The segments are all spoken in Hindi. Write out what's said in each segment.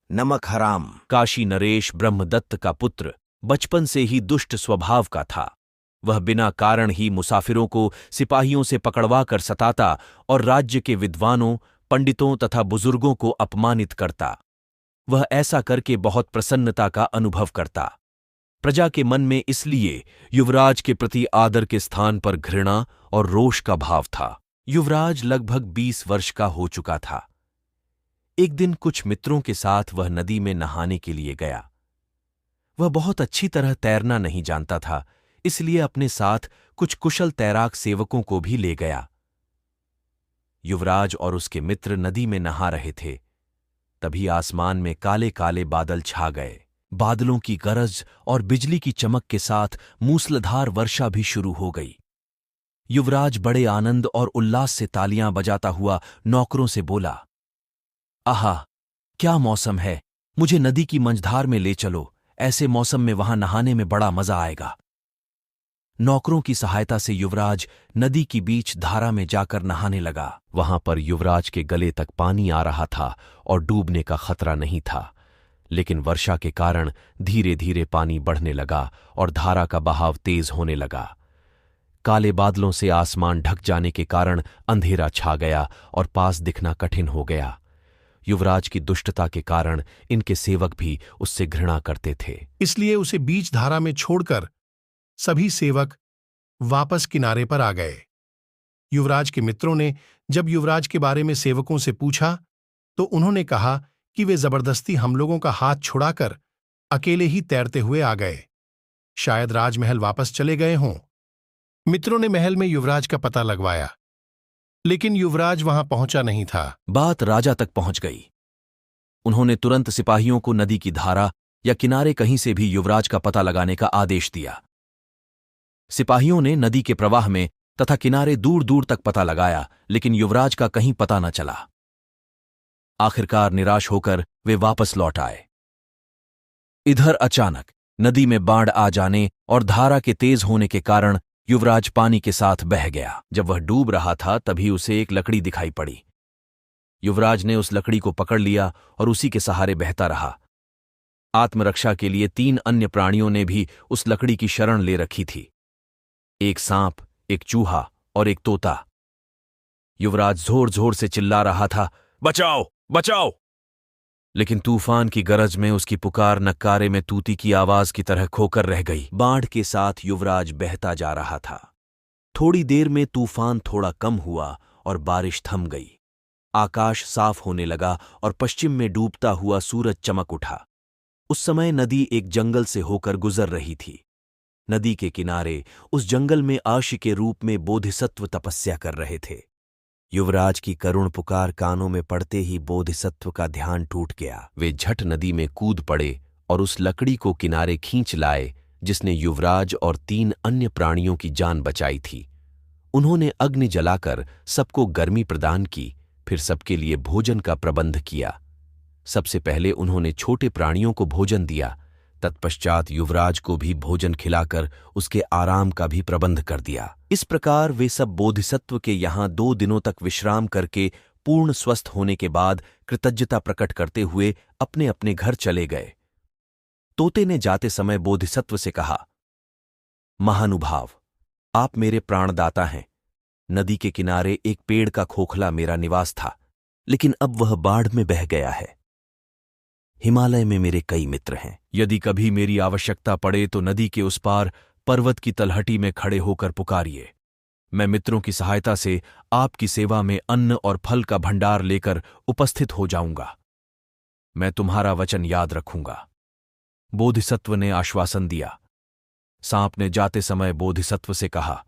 नमक हराम। काशी नरेश ब्रह्मदत्त का पुत्र बचपन से ही दुष्ट स्वभाव का था। वह बिना कारण ही मुसाफिरों को सिपाहियों से पकड़वा कर सताता और राज्य के विद्वानों, पंडितों तथा बुजुर्गों को अपमानित करता। वह ऐसा करके बहुत प्रसन्नता का अनुभव करता। प्रजा के मन में इसलिए युवराज के प्रति आदर के स्थान पर घृणा और रोष का भाव था। युवराज लगभग 20 वर्ष का हो चुका था। एक दिन कुछ मित्रों के साथ वह नदी में नहाने के लिए गया। वह बहुत अच्छी तरह तैरना नहीं जानता था, इसलिए अपने साथ कुछ कुशल तैराक सेवकों को भी ले गया। युवराज और उसके मित्र नदी में नहा रहे थे। तभी आसमान में काले काले बादल छा गए। बादलों की गरज और बिजली की चमक के साथ मूसलाधार वर्षा भी शुरू हो गई। युवराज बड़े आनंद और उल्लास से तालियां बजाता हुआ नौकरों से बोला, आहा, क्या मौसम है! मुझे नदी की मंझधार में ले चलो। ऐसे मौसम में वहां नहाने में बड़ा मजा आएगा। नौकरों की सहायता से युवराज नदी की बीच धारा में जाकर नहाने लगा। वहां पर युवराज के गले तक पानी आ रहा था और डूबने का खतरा नहीं था, लेकिन वर्षा के कारण धीरे धीरे पानी बढ़ने लगा और धारा का बहाव तेज होने लगा। काले बादलों से आसमान ढक जाने के कारण अंधेरा छा गया और पास दिखना कठिन हो गया। युवराज की दुष्टता के कारण इनके सेवक भी उससे घृणा करते थे, इसलिए उसे बीच धारा में छोड़कर सभी सेवक वापस किनारे पर आ गए। युवराज के मित्रों ने जब युवराज के बारे में सेवकों से पूछा तो उन्होंने कहा कि वे जबरदस्ती हम लोगों का हाथ छुड़ाकर अकेले ही तैरते हुए आ गए। शायद राजमहल वापस चले गए हों। मित्रों ने महल में युवराज का पता लगवाया, लेकिन युवराज वहां पहुंचा नहीं था। बात राजा तक पहुंच गई। उन्होंने तुरंत सिपाहियों को नदी की धारा या किनारे कहीं से भी युवराज का पता लगाने का आदेश दिया। सिपाहियों ने नदी के प्रवाह में तथा किनारे दूर दूर तक पता लगाया, लेकिन युवराज का कहीं पता न चला। आखिरकार निराश होकर वे वापस लौट आए। इधर अचानक नदी में बाढ़ आ जाने और धारा के तेज होने के कारण युवराज पानी के साथ बह गया। जब वह डूब रहा था तभी उसे एक लकड़ी दिखाई पड़ी। युवराज ने उस लकड़ी को पकड़ लिया और उसी के सहारे बहता रहा। आत्मरक्षा के लिए 3 अन्य प्राणियों ने भी उस लकड़ी की शरण ले रखी थी, एक सांप, एक चूहा और एक तोता। युवराज जोर जोर से चिल्ला रहा था, बचाओ बचाओ! लेकिन तूफान की गरज में उसकी पुकार नक्कारे में तूती की आवाज की तरह खोकर रह गई। बाढ़ के साथ युवराज बहता जा रहा था। थोड़ी देर में तूफान थोड़ा कम हुआ और बारिश थम गई। आकाश साफ होने लगा और पश्चिम में डूबता हुआ सूरज चमक उठा। उस समय नदी एक जंगल से होकर गुजर रही थी। नदी के किनारे उस जंगल में आशी के रूप में बोधिसत्व तपस्या कर रहे थे। युवराज की करुण पुकार कानों में पड़ते ही बोधिसत्व का ध्यान टूट गया। वे झट नदी में कूद पड़े और उस लकड़ी को किनारे खींच लाए जिसने युवराज और 3 अन्य प्राणियों की जान बचाई थी। उन्होंने अग्नि जलाकर सबको गर्मी प्रदान की, फिर सबके लिए भोजन का प्रबंध किया। सबसे पहले उन्होंने छोटे प्राणियों को भोजन दिया, तत्पश्चात युवराज को भी भोजन खिलाकर उसके आराम का भी प्रबंध कर दिया। इस प्रकार वे सब बोधिसत्व के यहाँ 2 दिनों तक विश्राम करके पूर्ण स्वस्थ होने के बाद कृतज्ञता प्रकट करते हुए अपने अपने घर चले गए। तोते ने जाते समय बोधिसत्व से कहा, महानुभाव, आप मेरे प्राणदाता हैं। नदी के किनारे एक पेड़ का खोखला मेरा निवास था, लेकिन अब वह बाढ़ में बह गया है। हिमालय में मेरे कई मित्र हैं। यदि कभी मेरी आवश्यकता पड़े तो नदी के उस पार पर्वत की तलहटी में खड़े होकर पुकारिए। मैं मित्रों की सहायता से आपकी सेवा में अन्न और फल का भंडार लेकर उपस्थित हो जाऊंगा। मैं तुम्हारा वचन याद रखूंगा। बोधिसत्व ने आश्वासन दिया। सांप ने जाते समय बोधिसत्व से कहा,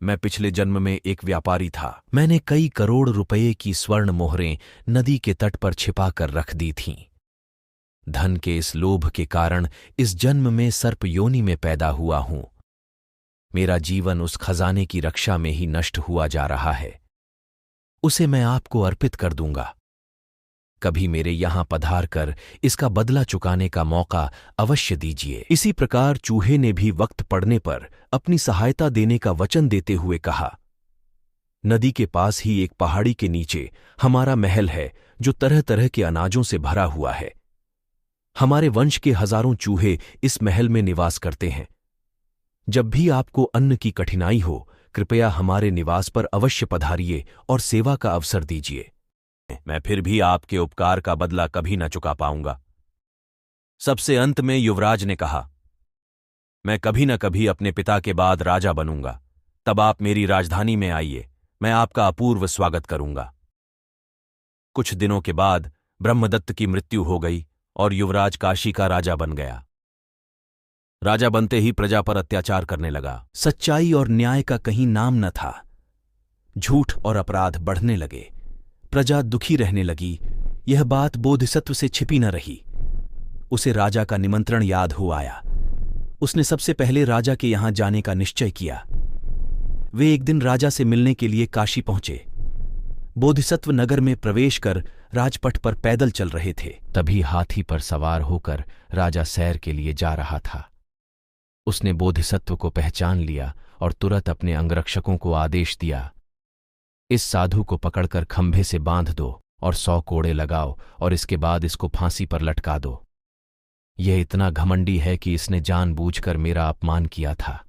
मैं पिछले जन्म में एक व्यापारी था। मैंने कई करोड़ रुपए की स्वर्ण मोहरें नदी के तट पर छिपा कर रख दी थीं। धन के इस लोभ के कारण इस जन्म में सर्प योनि में पैदा हुआ हूं। मेरा जीवन उस खजाने की रक्षा में ही नष्ट हुआ जा रहा है। उसे मैं आपको अर्पित कर दूंगा। कभी मेरे यहां पधार कर इसका बदला चुकाने का मौका अवश्य दीजिए। इसी प्रकार चूहे ने भी वक्त पड़ने पर अपनी सहायता देने का वचन देते हुए कहा, नदी के पास ही एक पहाड़ी के नीचे हमारा महल है जो तरह तरह के अनाजों से भरा हुआ है। हमारे वंश के हजारों चूहे इस महल में निवास करते हैं। जब भी आपको अन्न की कठिनाई हो, कृपया हमारे निवास पर अवश्य पधारिए और सेवा का अवसर दीजिए। मैं फिर भी आपके उपकार का बदला कभी न चुका पाऊंगा। सबसे अंत में युवराज ने कहा, मैं कभी न कभी अपने पिता के बाद राजा बनूंगा। तब आप मेरी राजधानी में आइए, मैं आपका अपूर्व स्वागत करूंगा। कुछ दिनों के बाद ब्रह्मदत्त की मृत्यु हो गई और युवराज काशी का राजा बन गया। राजा बनते ही प्रजा पर अत्याचार करने लगा। सच्चाई और न्याय का कहीं नाम न था। झूठ और अपराध बढ़ने लगे। प्रजा दुखी रहने लगी। यह बात बोधिसत्व से छिपी न रही। उसे राजा का निमंत्रण याद हो आया। उसने सबसे पहले राजा के यहां जाने का निश्चय किया। वे एक दिन राजा से मिलने के लिए काशी पहुंचे। बोधिसत्व नगर में प्रवेश कर राजपथ पर पैदल चल रहे थे। तभी हाथी पर सवार होकर राजा सैर के लिए जा रहा था। उसने बोधिसत्व को पहचान लिया और तुरंत अपने अंगरक्षकों को आदेश दिया, इस साधु को पकड़कर खंभे से बांध दो और 100 कोड़े लगाओ और इसके बाद इसको फांसी पर लटका दो। यह इतना घमंडी है कि इसने जानबूझकर मेरा अपमान किया था।